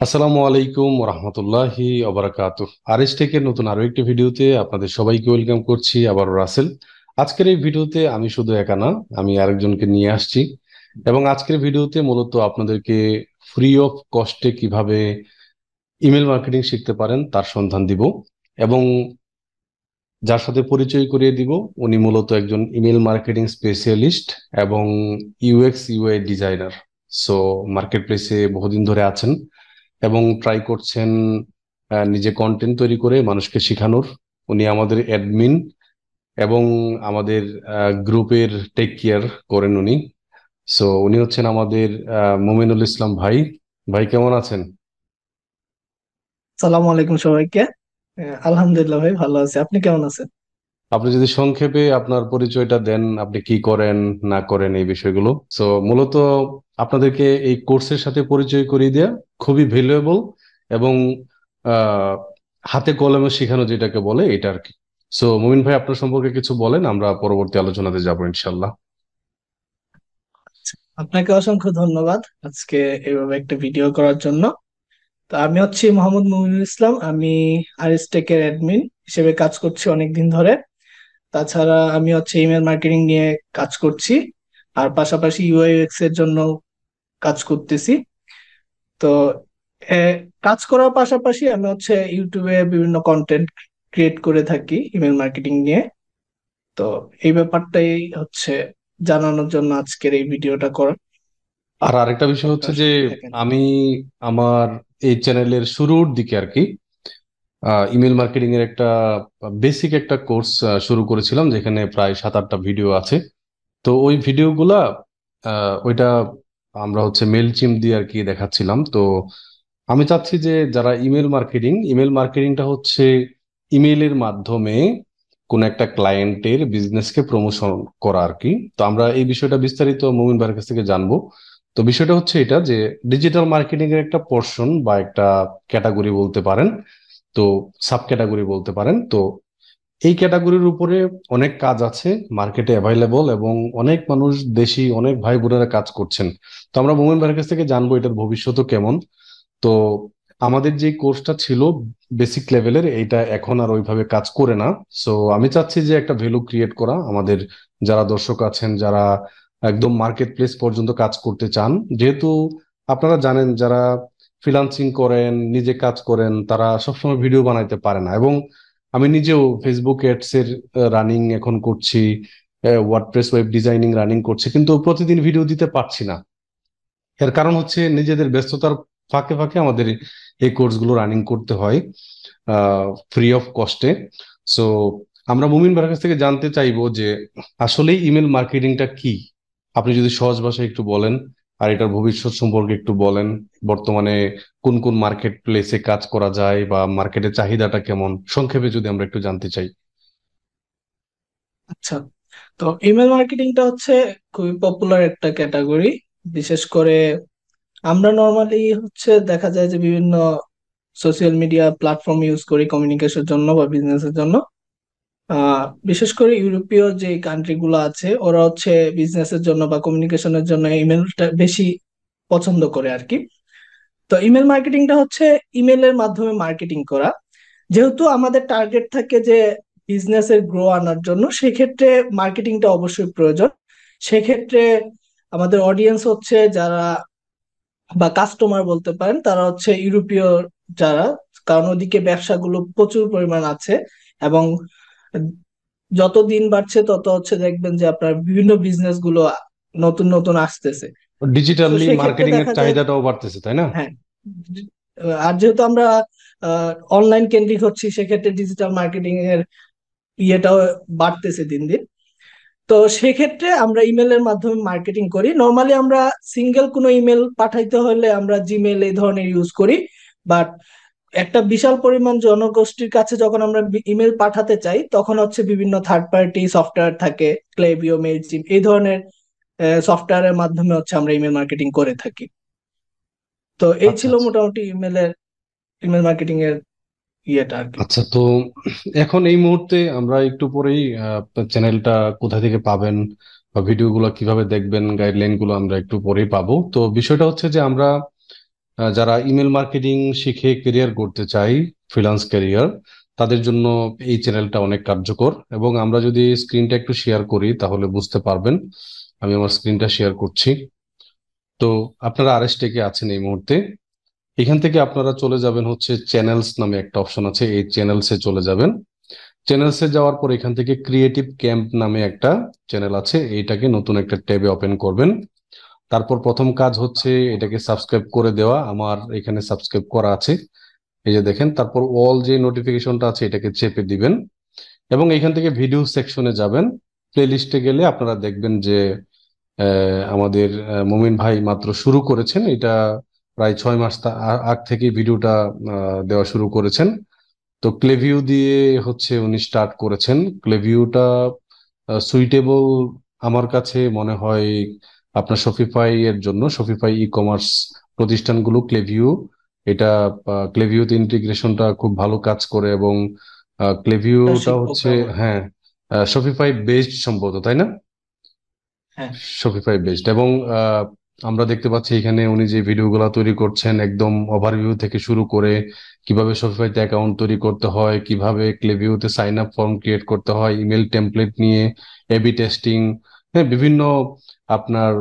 আসসালামু আলাইকুম রহমতুল্লাহি অবরাকাতুহ। আরএস টেকের নতুন আরো একটি ভিডিওতে আপনাদের সবাইকে ওয়েলকাম করছি। আবার রাসেল। আজকের এই ভিডিওতে আমি শুধু একা না, আমি আরেকজনকে নিয়ে আসছি। এবং আজকের ভিডিওতে মূলত আপনাদেরকে ফ্রি অফ কস্টে কিভাবে ইমেল মার্কেটিং শিখতে পারেন তার সন্ধান দিব। এবং যার সাথে পরিচয় করিয়ে দিব, উনি মূলত একজন ইমেল মার্কেটিং স্পেশালিস্ট এবং ইউএক্স ইউআই ডিজাইনার। সো মার্কেট প্লেসে বহুদিন ধরে আছেন এবং ট্রাই করছেন নিজে কন্টেন্ট তৈরি করে মানুষকে শেখানোর। উনি আমাদের অ্যাডমিন এবং আমাদের গ্রুপের টেক কেয়ার করেন উনি। সো উনি হচ্ছেন আমাদের মুমিনুল ইসলাম ভাই। ভাই কেমন আছেন? সালামু আলাইকুম সবাইকে। আলহামদুলিল্লাহ ভাই, ভালো আছি। আপনি কেমন আছেন? আপনি যদি সংক্ষেপে আপনার পরিচয়টা দেন, আপনি কি করেন না করেন এই বিষয়গুলো। সো মূলত আপনাদেরকে এই কোর্সের সাথে পরিচয় করিয়ে দেওয়া খুবই ভ্যালুয়েবল এবং আহ, হাতে কলমে শেখানো যেটাকে বলে এটা আর কি। সো মুমিন ভাই, আপনার সম্পর্কে কিছু বলেন, আমরা পরবর্তী আলোচনাতে যাবো ইনশাল্লাহ। আপনাকে অসংখ্য ধন্যবাদ আজকে এইভাবে একটা ভিডিও করার জন্য। তো আমি হচ্ছি মোহাম্মদ মুমিনুল ইসলাম। আমি আরিস্টেক এর অ্যাডমিন হিসেবে কাজ করছি অনেক দিন ধরে। তাছাড়া আমি হচ্ছে ইমেল মার্কেটিং নিয়ে কাজ করছি, আর পাশাপাশি ইউআই ইউএক্স এর জন্য কাজ করতেছি। তো এ, কাজ করার পাশাপাশি আমি হচ্ছে ইউটিউবে বিভিন্ন কন্টেন্ট ক্রিয়েট করে থাকি ইমেল মার্কেটিং নিয়ে। তো এই ব্যাপারটাই হচ্ছে জানানোর জন্য আজকের এই ভিডিওটা করা। আর আরেকটা বিষয় হচ্ছে আপনার যে সাথে থাকেন। আমি আমার এই চ্যানেলের শুরুর দিকে আর কি ইমেল মার্কেটিং এর একটা বেসিক একটা কোর্স শুরু করেছিলাম, যেখানে প্রায় 7-8টা ভিডিও আছে। তো ওই ভিডিওগুলা ওইটা আমরা হচ্ছে মেল চিম দিয়ে আর কি দেখাচ্ছিলাম। তো আমি চাচ্ছি যে যারা ইমেল মার্কেটিংটা হচ্ছে ইমেলের মাধ্যমে কোন একটা ক্লায়েন্টের বিজনেসকে প্রমোশন করা আর কি। তো আমরা এই বিষয়টা বিস্তারিত মুমিন ভাইয়ের কাছ থেকে জানবো। তো বিষয়টা হচ্ছে এটা যে ডিজিটাল মার্কেটিং এর একটা পোর্শন বা একটা ক্যাটাগরি বলতে পারেন, তো সাব ক্যাটাগরি বলতে পারেন। তো এই ক্যাটাগরির উপরে অনেক কাজ আছে মার্কেটে অ্যাভাইলেবল, এবং অনেক মানুষ, দেশি অনেক ভাই বোনেরা কাজ করছেন। তো আমরা মোমেন ভাইয়ের কাছ থেকে জানবো এটার ভবিষ্যৎ কেমন। তো আমাদের যে কোর্সটা ছিল বেসিক লেভেলের, এইটা এখন আর ওইভাবে কাজ করে না। সো আমি চাচ্ছি যে একটা ভ্যালু ক্রিয়েট করা আমাদের যারা দর্শক আছেন, যারা একদম মার্কেট প্লেস পর্যন্ত কাজ করতে চান। যেহেতু আপনারা জানেন, যারা ফ্রিল্যান্সিং করেন, নিজে কাজ করেন, তারা সবসময় ভিডিও বানাইতে পারে না। এবং আমি নিজেও ফেসবুক অ্যাডস এর রানিং এখন করছি, ওয়ার্ডপ্রেস ওয়েব ডিজাইনিং রানিং করছি, কিন্তু প্রতিদিন ভিডিও দিতে পারছি না। এর কারণ হচ্ছে নিজেদের ব্যস্ততার ফাঁকে ফাঁকে আমাদের এই কোর্সগুলো রানিং করতে হয় ফ্রি অফ কস্টে। সো আমরা মুমিন ভাইয়ের কাছ থেকে জানতে চাইবো যে আসলে ইমেল মার্কেটিংটা কি। আপনি যদি সহজ ভাষায় একটু বলেন, আর এটার ভবিষ্যৎ সম্পর্কে একটু বলেন। বর্তমানে কোন কোন মার্কেট প্লেসে কাজ করা যায় বা মার্কেটের চাহিদাটা কেমন, সংক্ষেপে যদি আমরা একটু জানতে চাই। আচ্ছা, তো ইমেল মার্কেটিংটা হচ্ছে খুবই পপুলার একটা ক্যাটাগরি। বিশেষ করে আমরা নর্মালি হচ্ছে দেখা যায় যে বিভিন্ন সোশ্যাল মিডিয়া প্ল্যাটফর্ম ইউজ করি কমিউনিকেশনের জন্য বা বিজনেসের জন্য। বিশেষ করে ইউরোপীয় যে কান্ট্রি গুলো আছে, ওরা হচ্ছে বিজনেসের জন্য বা কমিউনিকেশনের জন্য ইমেলটা বেশি পছন্দ করে আর কি। তো ইমেল মার্কেটিংটা হচ্ছে ইমেলের মাধ্যমে মার্কেটিং করা। যেহেতু আমাদের টার্গেট থাকে যে বিজনেসের গ্রো আনার জন্য, সেক্ষেত্রে মার্কেটিংটা অবশ্যই প্রয়োজন। সেক্ষেত্রে আমাদের অডিয়েন্স হচ্ছে যারা, বা কাস্টমার বলতে পারেন, তারা হচ্ছে ইউরোপীয় যারা, কারণ ওদিকে ব্যবসাগুলো প্রচুর পরিমাণ আছে। এবং যত দিন বাড়ছে তত হচ্ছে দেখবেন যে আপনার বিভিন্ন বিজনেস গুলো নতুন নতুন আসতেছে। তো ডিজিটালি সেক্ষেত্রে মার্কেটিং এর দেখা যায়, চাহিদাটাও বাড়তেছে, তাই না? হ্যাঁ, আর যেহেতু আমরা অনলাইন কেন্দ্রিক হচ্ছি, সেক্ষেত্রে ডিজিটাল মার্কেটিং এর ইয়েটাও বাড়তেছে দিন দিন। তো সেক্ষেত্রে আমরা ইমেলের মাধ্যমে মার্কেটিং করি। নর্মালি আমরা সিঙ্গেল কোনো ইমেল পাঠাইতে হলে আমরা জিমেল এই ধরনের ইউজ করি। বাট একটা বিশাল পরিমাণ জনগোষ্ঠীর কাছে যখন আমরা ইমেল পাঠাতে চাই, তখন হচ্ছে বিভিন্ন থার্ড পার্টি সফটওয়্যার থাকে, ক্লেভিও, মেইলচিম, এই ধরনের সফটওয়্যারের মাধ্যমে হচ্ছে আমরা ইমেল মার্কেটিং করে থাকি। তো এই আচ্ছা ছিল আচ্ছা। মোটামুটি ইমেল মার্কেটিং এর ইয়েটা আর কি। আচ্ছা, তো এখন এই মুহূর্তে আমরা একটু পরেই চ্যানেলটা কোথা থেকে পাবেন বা ভিডিওগুলো কিভাবে দেখবেন, গাইডলাইন গুলো আমরা একটু পরেই পাবো। তো বিষয়টা হচ্ছে যে আমরা যারা ইমেল মার্কেটিং শিখে ক্যারিয়ার করতে চাই, ফ্রিল্যান্স ক্যারিয়ার, তাদের জন্য এই চ্যানেলটা অনেক কার্যকর। এবং আমরা যদি স্ক্রিনটা একটু শেয়ার করি তাহলে বুঝতে পারবেন। আমি আমার স্ক্রিনটা শেয়ার করছি। তো আপনারা আরএসটেকে আছেন এই মুহূর্তে। এখান থেকে আপনারা চলে যাবেন হচ্ছে চ্যানেলস নামে একটা অপশন আছে, এই চ্যানেলসে চলে যাবেন। চ্যানেলসে যাওয়ার পর এখান থেকে ক্রিয়েটিভ ক্যাম্প নামে একটা চ্যানেল আছে, এইটাকে নতুন একটা ট্যাবে ওপেন করবেন। তারপর প্রথম কাজ হচ্ছে এটাকে সাবস্ক্রাইব করে দেওয়া। আমার এখানে সাবস্ক্রাইব করা আছে, এই যে দেখেন। তারপর অল যে নোটিফিকেশনটা আছে এটাকে চেপে দিবেন এবং এখান থেকে ভিডিও সেকশনে যাবেন। প্লে লিস্টে গেলে আপনারা দেখবেন যে আমাদের মুমিন ভাই মাত্র শুরু করেছেন এটা, প্রায় 6 মাস আগ থেকে ভিডিওটা দেওয়া শুরু করেছেন। তো ক্লেভিউ দিয়ে হচ্ছে উনি স্টার্ট করেছেন। ক্লেভিউটা সুইটেবল আমার কাছে মনে হয় আপনার শপিফাই এর জন্য। শপিফাই ই কমার্স প্রতিষ্ঠানগুলো ক্লেভিউ, এটা ক্লেভিউতে ইন্টিগ্রেশনটা খুব ভালো কাজ করে। এবং ক্লেভিউটা শিখবো হচ্ছে, আমার। হ্যাঁ, শপিফাই বেসড সম্ভবত, তাই না? হ্যাঁ। Shopify based. এবং আমরা দেখতে পাচ্ছি এখানে উনি যে ভিডিওগুলো তৈরি করছেন একদম ওভারভিউ থেকে শুরু করে কিভাবে শপিফাইতে অ্যাকাউন্ট তৈরি করতে হয়, কিভাবে ক্লেভিউতে সাইন আপ ফর্ম ক্রিয়েট করতে হয়, ইমেল টেমপ্লেট নিয়ে এবি টেস্টিং, হ্যাঁ, বিভিন্ন আপনার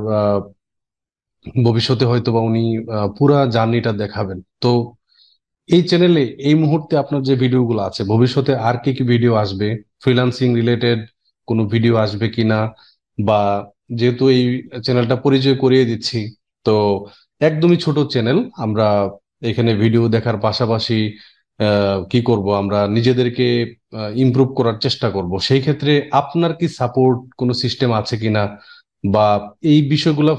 ভবিষ্যতে হয়তো বা উনি পুরা জার্নিটা দেখাবেন। তো এই চ্যানেলে এই মুহূর্তে আপনার যে ভিডিওগুলো আছে, ভবিষ্যতে আর কি কি ভিডিও আসবে, ফ্রিল্যান্সিং রিলেটেড কোনো ভিডিও আসবে কিনা, বা যেহেতু এই চ্যানেলটা পরিচয় করিয়ে দিচ্ছি, তো একদমই ছোট চ্যানেল। আমরা এখানে ভিডিও দেখার পাশাপাশি কি করব, আমরা নিজেদেরকে ইমপ্রুভ করার চেষ্টা করব। সেই ক্ষেত্রে আপনার কি সাপোর্ট কোনো সিস্টেম আছে কিনা, বা এই বিষয়গুলো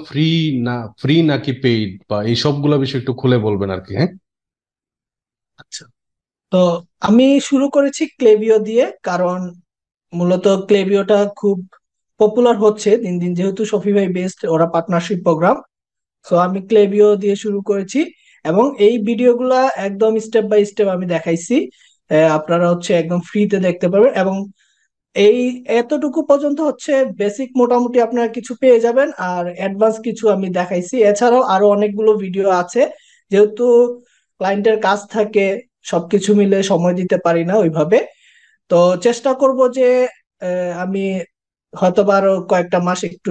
না ফ্রি নাকি পেইড, বা এই সবগুলো বিষয় একটু খুলে বলবেন আর কি। হ্যাঁ। আচ্ছা, তো আমি শুরু করেছি ক্লেভিও দিয়ে, কারণ মূলত ক্লেভিওটা খুব পপুলার হচ্ছে দিন দিন, যেহেতু শপিফাই বেসড ওরা পার্টনারশিপ প্রোগ্রাম। সো আমি ক্লেভিও দিয়ে শুরু করেছি এবং এই ভিডিওগুলা একদম স্টেপ বাই স্টেপ আমি দেখাইছি। আপনারা হচ্ছে একদম ফ্রিতে দেখতে পারবেন এবং এই এতটুকু পর্যন্ত হচ্ছে বেসিক মোটামুটি আপনারা কিছু পেয়ে যাবেন, আর অ্যাডভান্স কিছু আমি দেখাইছি। এছাড়াও আরো অনেকগুলো ভিডিও আছে, যেহেতু ক্লায়েন্টের কাজ থাকে, সবকিছু মিলে সময় দিতে পারি না ওইভাবে। তো চেষ্টা করব যে আমি হয়তোবা আরো কয়েকটা মাস একটু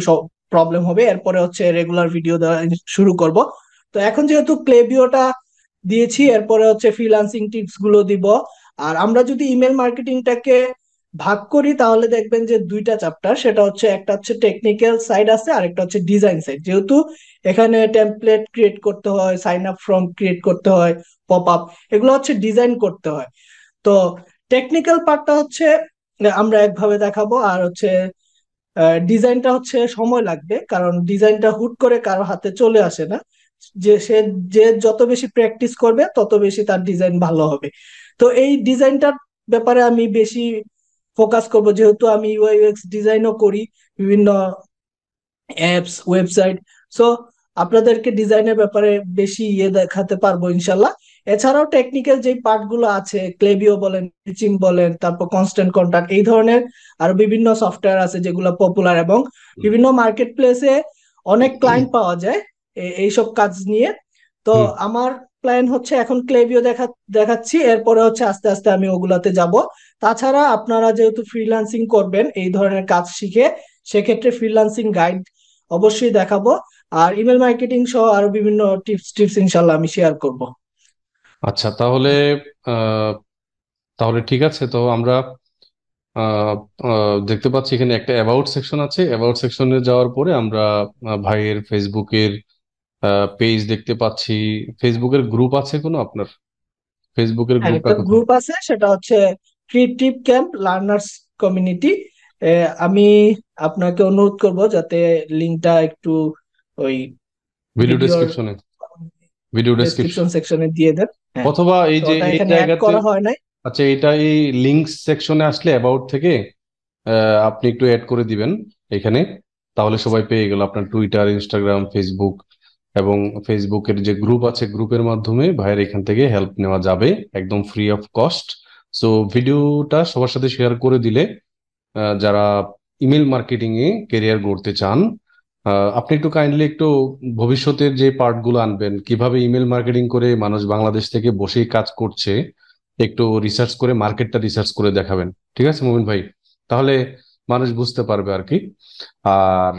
প্রবলেম হবে, এরপরে হচ্ছে রেগুলার ভিডিও দেওয়া শুরু করব। তো এখন যেহেতু ক্লেবিওটা দিয়েছি, এরপরে হচ্ছে ফ্রিল্যান্সিং টিপস গুলো দিব। আর আমরা যদি ইমেল মার্কেটিংটাকে ভাগ করি তাহলে দেখবেন যে দুইটা চ্যাপ্টার, সেটা হচ্ছে একটা হচ্ছে টেকনিক্যাল সাইড আছে আর একটা হচ্ছে ডিজাইন সাইড। যেহেতু এখানে টেমপ্লেট ক্রিয়েট করতে হয়, সাইন আপ ফর্ম ক্রিয়েট করতে হয়, পপ আপ, এগুলো হচ্ছে ডিজাইন করতে হয়। তো টেকনিক্যাল পার্টটা হচ্ছে আমরা একভাবে দেখাবো, আর হচ্ছে ডিজাইনটা হচ্ছে সময় লাগবে, কারণ ডিজাইনটা হুট করে কারো হাতে চলে আসে না। যে সে যে যত বেশি প্র্যাকটিস করবে তত বেশি তার ডিজাইন ভালো হবে। তো এই ডিজাইনটার ব্যাপারে আমি বেশি ফোকাস করব, যেহেতু আমি ইউআই ইউএক্স ডিজাইনও করি, বিভিন্ন অ্যাপস, ওয়েবসাইট। সো আপনাদেরকে ডিজাইনের ব্যাপারে বেশি দেখাতে পারবো ইনশাল্লাহ। এছাড়াও টেকনিক্যাল যে পার্ট গুলো আছে, ক্লেভিও বলেন, টিচিং বলেন, তারপর কনস্ট্যান্ট কন্টাক্ট, এই ধরনের আরো বিভিন্ন সফটওয়্যার আছে যেগুলো পপুলার এবং বিভিন্ন মার্কেট প্লেসে অনেক ক্লায়েন্ট পাওয়া যায় এইসব কাজ নিয়ে। তো হুম। আমার প্ল্যান হচ্ছে এখন ক্লেভিও দেখাচ্ছি, এরপরে হচ্ছে আস্তে আস্তে আমি ওগুলাতে যাব। তাছাড়া আপনারা যেহেতু ফ্রিল্যান্সিং করবেন এই ধরনের কাজ শিখে, সেক্ষেত্রে ফ্রিল্যান্সিং গাইড অবশ্যই দেখাবো। আর ইমেল মার্কেটিং সহ আরো বিভিন্ন টিপস টিপস ইনশাল্লাহ আমি শেয়ার করব। আচ্ছা, তাহলে আহ, তাহলে ঠিক আছে। তো আমরা আহ, দেখতে পাচ্ছি এখানে একটা অ্যাবাউট সেকশন আছে। অ্যাবাউট সেকশনে যাওয়ার পরে আমরা ভাইয়ের ফেসবুকের পেজ দেখতে পাচ্ছি। ফেসবুকের গ্রুপ আছে কোনো আপনার? ফেসবুকের হ্যাঁ, গ্রুপটা একটা কোথায়? গ্রুপ আছে, সেটা হচ্ছে ক্রিয়েটিভ ক্যাম্প লার্নার্স কমিউনিটি। আমি আপনাকে অনুরোধ করব যাতে লিংকটা একটু ওই ভিডিও ভিডিওর ডেসক্রিপশনে, ভিডিও ডেসক্রিপশন, ডেসক্রিপশন সেকশনে দিয়ে দেন। হ্যাঁ, অথবা এই তো যে ওটা এই এখানে অ্যাড জায়গাতে। করা হয় নাই। আচ্ছা, এটা এই লিঙ্কস সেকশনে আসলে অ্যাবাউট থেকে আপনি একটু অ্যাড করে দিবেন এখানে, তাহলে সবাই পেয়ে গেল। আপনার টুইটার, ইনস্টাগ্রাম, ফেসবুক, এবং ফেসবুকের যে গ্রুপ আছে গ্রুপের মাধ্যমে ভাইয়ের এখান থেকে হেল্প নেওয়া যাবে একদম ফ্রি অফ কস্ট। সো ভিডিওটা সবার সাথে শেয়ার করে দিলে যারা ইমেল মার্কেটিং এ কেরিয়ার গড়তে চান আপনি একটু কাইন্ডলি একটু ভবিষ্যতের যে পার্ট গুলো আনবেন, কিভাবে ইমেল মার্কেটিং করে মানুষ বাংলাদেশ থেকে বসেই কাজ করছে, একটু রিসার্চ করে মার্কেটটা রিসার্চ করে দেখাবেন। ঠিক আছে মুমিন ভাই? তাহলে মানুষ বুঝতে পারবে আর কি। আর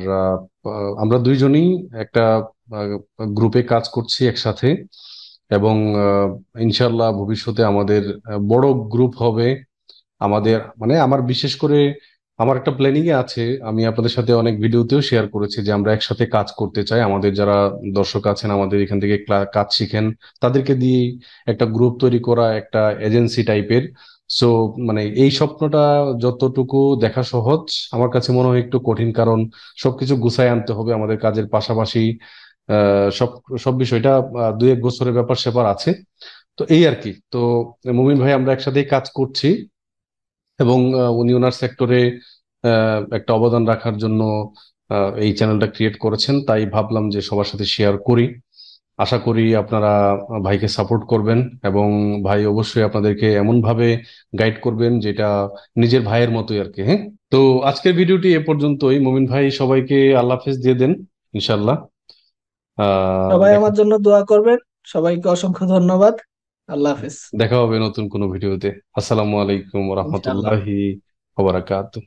আমরা দুইজনই একটা গ্রুপে কাজ করছি একসাথে, এবং ইনশাল্লাহ ভবিষ্যতে আমাদের বড় গ্রুপ হবে। আমাদের মানে আমার বিশেষ করে আমার একটা প্ল্যানিং এ আছে, আমি আপনাদের সাথে অনেক ভিডিওতেও শেয়ার করেছি যে আমরা একসাথে কাজ করতে চাই। আমাদের যারা দর্শক আছেন আমাদের এখান থেকে কাজ শিখেন, তাদেরকে দিয়ে একটা গ্রুপ তৈরি করা, একটা এজেন্সি টাইপের। সো মানে এই স্বপ্নটা যতটুকু দেখা সহজ, আমার কাছে মনে হয় একটু কঠিন, কারণ সবকিছু গুছায় আনতে হবে আমাদের কাজের পাশাপাশি। সব সব বিষয়টা 2-1 বছরের ব্যাপার স্যাপার আছে। তো এই আর কি। তো মুমিন ভাই আমরা একসাথেই কাজ করছি, এবং উনি ওনার সেক্টরে একটা অবদান রাখার জন্য এই চ্যানেলটা ক্রিয়েট করেছেন, তাই ভাবলাম যে সবার সাথে শেয়ার করি। আশা করি আপনারা ভাইকে সাপোর্ট করবেন, এবং ভাই অবশ্যই আপনাদেরকে এমন ভাবে গাইড করবেন যেটা নিজের ভাইয়ের মতোই আর কি। হ্যাঁ, তো আজকের ভিডিওটি এ পর্যন্তই। মুমিন ভাই সবাইকে আল্লাহ হাফেজ দিয়ে দেন ইনশাল্লাহ। সবাই দেখা আমার জন্য দোয়া করবেন। সবাইকে অসংখ্য ধন্যবাদ। আল্লাহ হাফেজ। দেখা হবে নতুন কোনো ভিডিওতে। আসসালামু আলাইকুম ইনশাআল্লাহ। রহমতুল্লাহি ওয়া বারাকাতুহু।